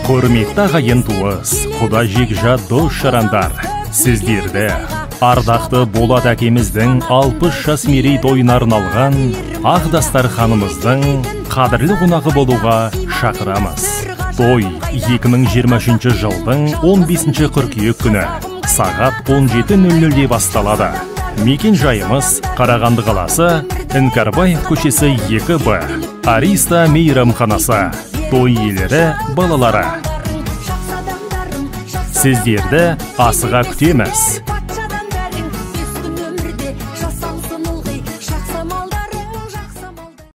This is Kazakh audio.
Құрметті ағайын туыс, құда жекжат дос-жарандар, сіздерді ардақты Болат әкеміздің 60 жас мерейтойына арналған Ағдастар ханымыздың қадірлі қонағы болуға шақырамыз. Той 2023 жылдың 15 қыркүйек күні сағат 17:00-де басталады. Мекен жайымыз Қарағанды қаласы, Іңкәрбаев көшесі 2Б, Ариста мейрамханасы. Той иелері балалары. Сіздерді асыға күтеміз.